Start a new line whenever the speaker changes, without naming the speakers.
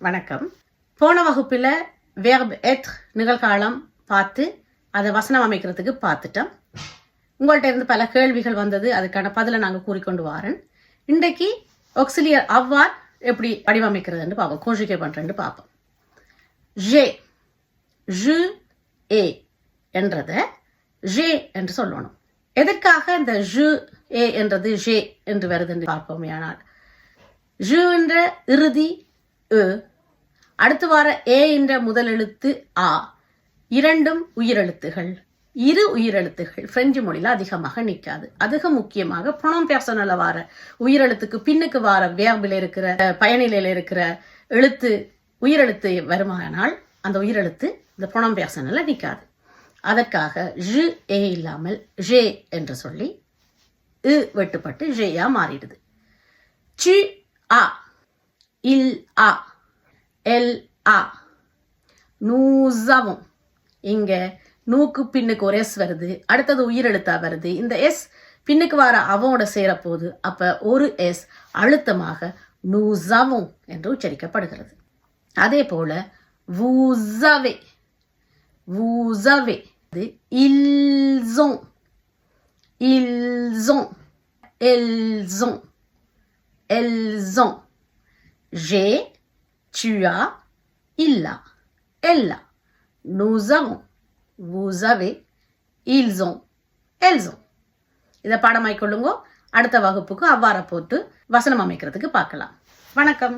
வணக்கம். போன வகுப்பில் verb être நிகழ்காலம் பார்த்து அதை வசனம் அமைக்கிறதுக்கு பார்த்துட்டோம். உங்கள்கிட்ட இருந்து பல கேள்விகள் வந்தது, அதுக்கான பதிலை நாங்கள் கூறிக்கொண்டு வாரேன். இன்றைக்கு ஆக்சிலியர் அவ்வார் எப்படி வடிவமைக்கிறதுன்னு பார்ப்போம், கோஷிக்கை பண்ணுறேன்னு பார்ப்போம். ஜே ஜு ஏ என்றதை ஜே என்று சொல்லணும். எதற்காக இந்த ஜு ஏ என்றது ஜே என்று வருது என்று பார்ப்போமே. ஆனால் ஜு என்ற இறுதி அடுத்து வார ஏ என்ற முதல் எழுத்து ஆ, இரண்டும் உயிரெழுத்துகள். இரு உயிரெழுத்துகள் பிரெஞ்சு மொழியில அதிகமாக நிற்காது. அதிக முக்கியமாக ப்ரொனோன் பெர்சனல்ல வார உயிரெழுத்துக்கு பின்னுக்கு வார வேர்பில் இருக்கிற பயனிலையில இருக்கிற எழுத்து உயிரெழுத்து வருமானால் அந்த உயிரெழுத்து இந்த ப்ரொனோன் பெர்சனல்ல நிற்காது. அதற்காக ஜு ஏ இல்லாமல் ஜே என்று சொல்லி வெட்டுப்பட்டு ஜேயா மாறிடுது. சி ஆ, இல் ஆ, எல் ஆ, nous avons. இங்க நூக்கு பின்னுக்கு ஒரு எஸ் வருது, அடுத்தது உயிரெழுத்தா வருது. இந்த எஸ் பின்னுக்கு வர அவனோட சேரப்போது, அப்ப ஒரு எஸ் அழுத்தமாக nous avons என்று உச்சரிக்கப்படுகிறது. அதே போல vous avez, vous avez, ils ont, ils ont, elles ont, elles ont. J'ai, tu as, il a, elle a. Nous avons, vous avez, ils ont, elles ont. இதை பாடமாய்க்கொள்ளுங்க. அடுத்த வகுப்புக்கு அவ்வாறு போட்டு வசனம் அமைக்கிறதுக்கு பார்க்கலாம். வணக்கம்.